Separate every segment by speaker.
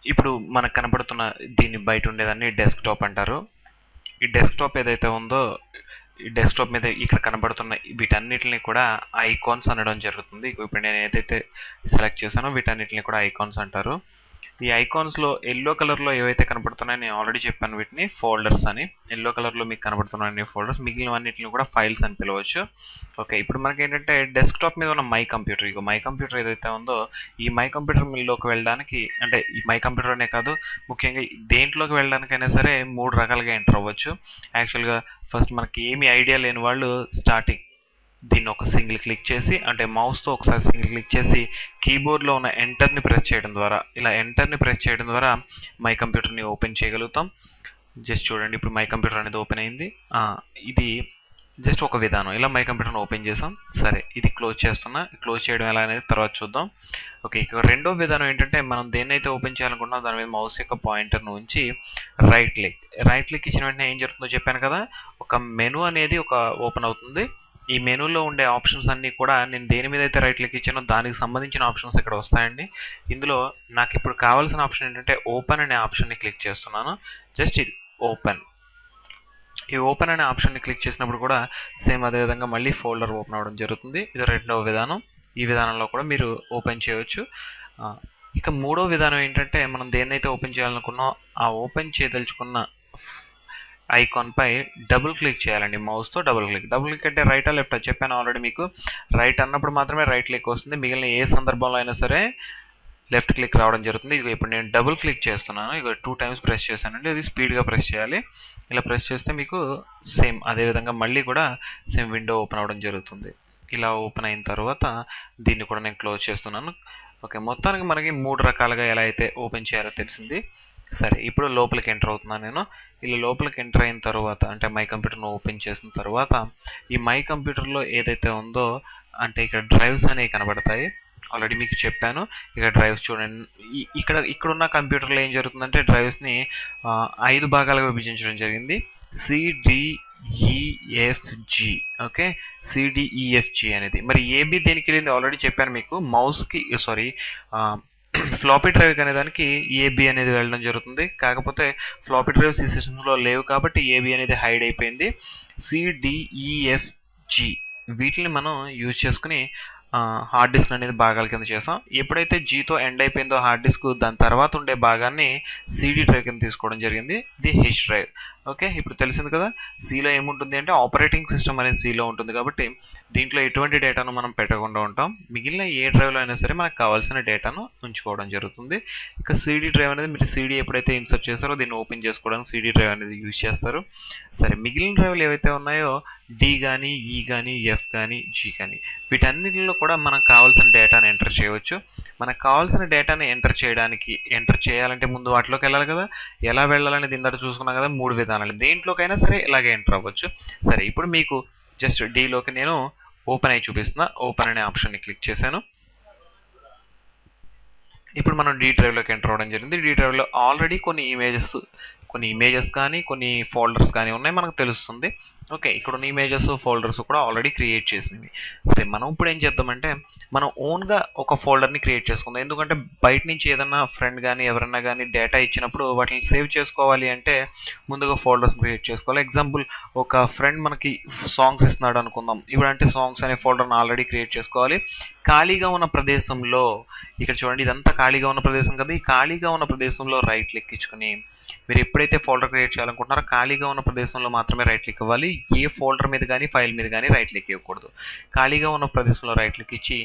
Speaker 1: ఇప్పుడు మనకు కనబడుతున్న దీన్ని బయట ఉండేదాన్ని డెస్క్టాప్ అంటారు. ఈ డెస్క్టాప్ ఏదైతే ఉందో ఈ డెస్క్టాప్ మీద ఇక్కడ కనబడుతున్న వీటన్నిటిని కూడా ఐకాన్స్ అనడం జరుగుతుంది. ఇప్పుడు నేను ఏదైతే సెలెక్ట్ చేశానో వీటన్నిటిని కూడా ఐకాన్స్ అంటారు. ఈ ఐకాన్స్లో ఎల్లో కలర్లో ఏవైతే కనబడుతున్నాయో నేను ఆల్రెడీ చెప్పాను, వీటిని ఫోల్డర్స్ అని. ఎల్లో కలర్లో మీకు కనబడుతున్న ఫోల్డర్స్, మిగిలినవన్నిటిని కూడా ఫైల్స్ అని పిలవచ్చు. ఓకే, ఇప్పుడు మనకి ఏంటంటే డెస్క్టాప్ మీద ఉన్న my computer, ego my computer ఏదైతే ఉందో ఈ మై కంప్యూటర్లోకి వెళ్ళడానికి, అంటే ఈ మై కంప్యూటర్ అనే కాదు, ముఖ్యంగా దేంట్లోకి వెళ్ళడానికైనా సరే 3 రకాలుగా ఎంటర్ అవ్వచ్చు. యాక్చువల్గా ఫస్ట్ మనకి ఏమి ఐడియా లేని వాళ్ళు స్టార్టింగ్ దీన్ని ఒక సింగిల్ క్లిక్ చేసి, అంటే మౌస్తో ఒకసారి సింగిల్ క్లిక్ చేసి కీబోర్డ్లో ఉన్న ఎంటర్ని ప్రెస్ చేయడం ద్వారా, ఇలా ఎంటర్ని ప్రెస్ చేయడం ద్వారా మై కంప్యూటర్ని ఓపెన్ చేయగలుగుతాం. జస్ట్ చూడండి, ఇప్పుడు మై కంప్యూటర్ అనేది ఓపెన్ అయింది. ఇది జస్ట్ ఒక విధానం, ఇలా మై కంప్యూటర్ని ఓపెన్ చేసాం. సరే, ఇది క్లోజ్ చేస్తున్నా. క్లోజ్ చేయడం ఎలా అనేది తర్వాత చూద్దాం. ఓకే, ఇక రెండో విధానం ఏంటంటే మనం దేన్నైతే ఓపెన్ చేయాలనుకుంటున్నామో దాని మీద మౌస్ యొక్క పాయింటర్ను ఉంచి రైట్ క్లిక్ ఇచ్చిన వెంటనే ఏం జరుగుతుందో చెప్పాను కదా, ఒక మెనూ అనేది ఒక ఓపెన్ అవుతుంది. ఈ మెనూలో ఉండే ఆప్షన్స్ అన్నీ కూడా నేను దేని మీద అయితే రైట్ క్లిక్ ఇచ్చానో దానికి సంబంధించిన ఆప్షన్స్ ఇక్కడ వస్తాయండి. ఇందులో నాకు ఇప్పుడు కావాల్సిన ఆప్షన్ ఏంటంటే ఓపెన్ అనే ఆప్షన్ని క్లిక్ చేస్తున్నాను. జస్ట్ ఇది ఓపెన్. ఈ ఓపెన్ అనే ఆప్షన్ని క్లిక్ చేసినప్పుడు కూడా సేమ్ అదే విధంగా మళ్ళీ ఫోల్డర్ ఓపెన్ అవ్వడం జరుగుతుంది. ఇది రెండవ విధానం. ఈ విధానంలో కూడా మీరు ఓపెన్ చేయవచ్చు. ఇక మూడో విధానం ఏంటంటే మనం దేన్నైతే ఓపెన్ చేయాలనుకున్నామో ఆ ఓపెన్ చేయదలుచుకున్న ఐకాన్ పై డబుల్ క్లిక్ చేయాలండి. మౌస్తో డబుల్ క్లిక్ అంటే రైటా లెఫ్టా చెప్పాను ఆల్రెడీ మీకు. రైట్ అన్నప్పుడు మాత్రమే రైట్ క్లిక్ వస్తుంది, మిగిలిన ఏ సందర్భంలో అయినా సరే లెఫ్ట్ క్లిక్ రావడం జరుగుతుంది. ఇక ఇప్పుడు నేను డబుల్ క్లిక్ చేస్తున్నాను. ఇక 2 టైమ్స్ ప్రెస్ చేశానండి. అది స్పీడ్గా ప్రెస్ చేయాలి. ఇలా ప్రెస్ చేస్తే మీకు సేమ్ అదేవిధంగా మళ్ళీ కూడా సేమ్ విండో ఓపెన్ అవ్వడం జరుగుతుంది. ఇలా ఓపెన్ అయిన తర్వాత దీన్ని కూడా నేను క్లోజ్ చేస్తున్నాను. ఓకే, మొత్తానికి మనకి 3 రకాలుగా ఎలా అయితే ఓపెన్ చేయాలో తెలిసింది. సరే, ఇప్పుడు లోపలికి ఎంటర్ అవుతున్నాను నేను. ఇలా లోపలికి ఎంటర్ అయిన తర్వాత, అంటే మై కంప్యూటర్ను ఓపెన్ చేసిన తర్వాత ఈ మై కంప్యూటర్లో ఏదైతే ఉందో, అంటే ఇక్కడ డ్రైవ్స్ అనేవి కనబడతాయి. ఆల్రెడీ మీకు చెప్పాను. ఇక డ్రైవ్స్ చూడండి, ఇక్కడున్న కంప్యూటర్లో ఏం జరుగుతుందంటే డ్రైవ్స్ని 5 భాగాలుగా విభజించడం జరిగింది. సిడిఈఎఫ్జి. ఓకే, సిడిఈఎఫ్జి అనేది. మరి ఏబి దేనికి వెళ్ళింది ఆల్రెడీ చెప్పాను మీకు. మౌస్కి ఫ్లాపీ డ్రైవ్ అనే దానికి ఏబి అనేది వెళ్ళడం జరుగుతుంది. కాకపోతే ఫ్లాపీ డ్రైవ్స్ ఈ సిస్టమ్స్లో లేవు కాబట్టి ఏబి అనేది హైడ్ అయిపోయింది. సిడిఈఎఫ్జి వీటిని మనం యూజ్ చేసుకుని హార్డ్ డిస్క్ అనేది భాగాల కింద చేసాం. ఎప్పుడైతే జీతో ఎండ్ అయిపోయిందో హార్డ్ డిస్క్, దాని తర్వాత ఉండే భాగాన్ని సిడి డ్రైవ్ కింద తీసుకోవడం జరిగింది. ఇది హెచ్ డ్రైవ్. ఓకే, ఇప్పుడు తెలిసింది కదా సిలో ఏముంటుంది అంటే ఆపరేటింగ్ సిస్టమ్ అనేది సిలో ఉంటుంది కాబట్టి దీంట్లో ఎటువంటి డేటాను మనం పెట్టకుండా ఉంటాం. మిగిలిన ఏ డ్రైవ్లో అయినా సరే మనకు కావాల్సిన డేటాను ఉంచుకోవడం జరుగుతుంది. ఇక సిడి డ్రైవ్ అనేది మీరు సిడి ఎప్పుడైతే ఇన్సర్ట్ చేస్తారో దీన్ని ఓపెన్ చేసుకోవడానికి సిడి డ్రైవ్ అనేది యూజ్ చేస్తారు. సరే, మిగిలిన డ్రైవ్లు ఏవైతే ఉన్నాయో డి కానీ, ఈ కానీ, ఎఫ్ కానీ, జీ కానీ, వీటన్నిటిలో కూడా మనకు కావాల్సిన డేటాను ఎంటర్ చేయవచ్చు. మనకు కావాల్సిన డేటాని ఎంటర్ చేయాలంటే ముందు వాటిలోకి వెళ్ళాలి కదా. ఎలా వెళ్ళాలనేది ఇందాక చూసుకున్నాం కదా, 3 విధానాలు. దేంట్లోకైనా సరే ఇలాగే ఎంటర్ అవ్వచ్చు. సరే, ఇప్పుడు మీకు జస్ట్ డీలోకి నేను ఓపెన్ అయి చూపిస్తున్నా. ఓపెన్ అనే ఆప్షన్ని క్లిక్ చేశాను. ఇప్పుడు మనం డి డ్రైవ్లోకి ఎంటర్ అవ్వడం జరిగింది. డి డ్రైవ్లో ఆల్రెడీ కొన్ని ఇమేజెస్ కానీ కొన్ని ఫోల్డర్స్ కానీ ఉన్నాయి, మనకు తెలుస్తుంది. ఓకే, ఇక్కడ ఉన్న ఇమేజెస్ ఫోల్డర్స్ కూడా ఆల్రెడీ క్రియేట్ చేసినవి. సరే, మనం ఇప్పుడు ఏం చేద్దామంటే మనం ఓన్గా ఒక ఫోల్డర్ని క్రియేట్ చేసుకుందాం. ఎందుకంటే బయట నుంచి ఏదన్నా ఫ్రెండ్ కానీ ఎవరన్నా కానీ డేటా ఇచ్చినప్పుడు వాటిని సేవ్ చేసుకోవాలి అంటే ముందుగా ఫోల్డర్స్ క్రియేట్ చేసుకోవాలి. ఎగ్జాంపుల్, ఒక ఫ్రెండ్ మనకి సాంగ్స్ ఇస్తున్నాడు అనుకుందాం. ఇప్పుడంటే సాంగ్స్ అనే ఫోల్డర్ని ఆల్రెడీ క్రియేట్ చేసుకోవాలి. ఖాళీగా ఉన్న ప్రదేశంలో, ఇక్కడ చూడండి ఇదంతా ఖాళీగా ఉన్న ప్రదేశం కదా, ఈ ఖాళీగా ఉన్న ప్రదేశంలో రైట్ క్లిక్ ఇచ్చుకుని మీరు ఎప్పుడైతే ఫోల్డర్ క్రియేట్ చేయాలనుకుంటున్నారో ఖాళీగా ఉన్న ప్రదేశంలో మాత్రమే రైట్ క్లిక్ ఇవ్వాలి. ఏ ఫోల్డర్ మీద కానీ ఫైల్ మీద కానీ రైట్ క్లిక్ ఇవ్వకూడదు. ఖాళీగా ఉన్న ప్రదేశంలో రైట్ క్లిక్ ఇచ్చి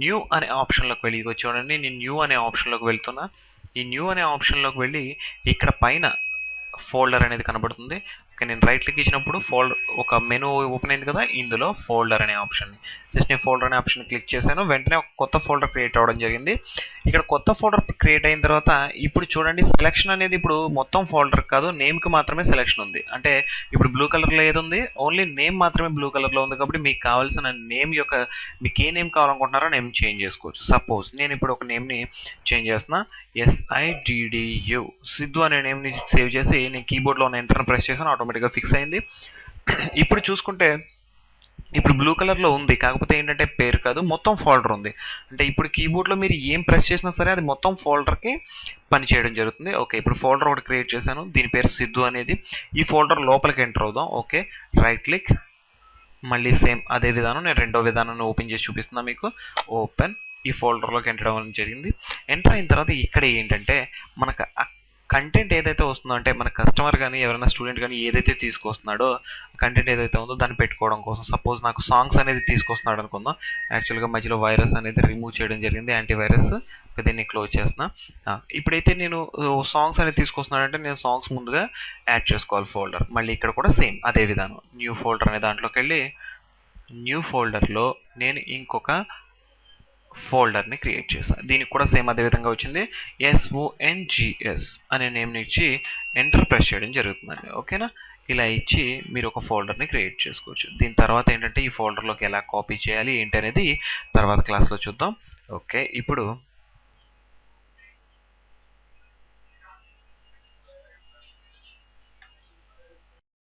Speaker 1: న్యూ అనే ఆప్షన్లోకి వెళ్ళి, చూడండి నేను న్యూ అనే ఆప్షన్లోకి వెళ్తున్నా. ఈ న్యూ అనే ఆప్షన్లోకి వెళ్ళి ఇక్కడ పైన ఫోల్డర్ అనేది కనబడుతుంది. ఓకే, నేను రైట్ క్లిక్ ఇచ్చినప్పుడు ఒక మెనూ ఓపెన్ అయింది కదా, ఇందులో ఫోల్డర్ అనే ఆప్షన్, జస్ట్ నేను ఫోల్డర్ అనే ఆప్షన్ క్లిక్ చేశాను. వెంటనే ఒక కొత్త ఫోల్డర్ క్రియేట్ అవ్వడం జరిగింది. ఇక్కడ కొత్త ఫోల్డర్ క్రియేట్ అయిన తర్వాత ఇప్పుడు చూడండి సెలెక్షన్ అనేది ఇప్పుడు మొత్తం ఫోల్డర్ కాదు, నేమ్కి మాత్రమే సెలెక్షన్ ఉంది. అంటే ఇప్పుడు బ్లూ కలర్లో ఏది ఉంది, ఓన్లీ నేమ్ మాత్రమే బ్లూ కలర్లో ఉంది. కాబట్టి మీకు కావాల్సిన నేమ్ మీకు ఏ నేమ్ కావాలనుకుంటున్నారో నేమ్ చేంజ్ చేసుకోవచ్చు. సపోజ్ నేను ఇప్పుడు ఒక నేమ్ని చేంజ్ చేస్తున్నా, SIDDU సిద్ధు అనే నేమ్ని సేవ్ చేసి నేను కీబోర్డ్లో ఉన్న ఎంటర్ ప్రెస్ చేశాను. ఆటోమేటిక్గా ఫిక్స్ అయింది. ఇప్పుడు చూసుకుంటే ఇప్పుడు బ్లూ కలర్లో ఉంది, కాకపోతే ఏంటంటే పేరు కాదు, మొత్తం ఫోల్డర్ ఉంది. అంటే ఇప్పుడు కీబోర్డ్లో మీరు ఏం ప్రెస్ చేసినా సరే అది మొత్తం ఫోల్డర్కి పని చేయడం జరుగుతుంది. ఓకే, ఇప్పుడు ఫోల్డర్ ఒకటి క్రియేట్ చేశాను, దీని పేరు సిద్ధు అనేది. ఈ ఫోల్డర్ లోపలికి ఎంటర్ అవుదాం. ఓకే, రైట్ క్లిక్, మళ్ళీ సేమ్ అదే విధానం నేను రెండో విధానాన్ని ఓపెన్ చేసి చూపిస్తున్నా మీకు. ఓపెన్, ఈ ఫోల్డర్లోకి ఎంటర్ అవ్వడం జరిగింది. ఎంటర్ అయిన తర్వాత ఇక్కడ ఏంటంటే మనకు కంటెంట్ ఏదైతే వస్తుందో, అంటే మన కస్టమర్ కానీ ఎవరైనా స్టూడెంట్ కానీ ఏదైతే తీసుకొస్తున్నాడో కంటెంట్ ఏదైతే ఉందో దాన్ని పెట్టుకోవడం కోసం. సపోజ్ నాకు సాంగ్స్ అనేది తీసుకొస్తున్నాడు అనుకుందాం. యాక్చువల్గా మధ్యలో వైరస్ అనేది రిమూవ్ చేయడం జరిగింది, యాంటీవైరస్. దీన్ని క్లోజ్ చేస్తున్నా. ఇప్పుడైతే నేను సాంగ్స్ అనేది తీసుకొస్తున్నాడంటే నేను సాంగ్స్ ముందుగా యాడ్ చేసుకోవాలి ఫోల్డర్. మళ్ళీ ఇక్కడ కూడా సేమ్ అదే విధానం, న్యూ ఫోల్డర్ అనే దాంట్లోకి వెళ్ళి న్యూ ఫోల్డర్లో నేను ఇంకొక ఫోల్డర్ని క్రియేట్ చేశాను. దీనికి కూడా సేమ్ అదే విధంగా వచ్చింది. SONGS అనే నేమ్ని ఇచ్చి ఎంటర్ ప్రెస్ చేయడం జరుగుతుందండి. ఓకేనా, ఇలా ఇచ్చి మీరు ఒక ఫోల్డర్ని క్రియేట్ చేసుకోవచ్చు. దీని తర్వాత ఏంటంటే ఈ ఫోల్డర్లోకి ఎలా కాపీ చేయాలి ఏంటి అనేది తర్వాత క్లాస్లో చూద్దాం. ఓకే, ఇప్పుడు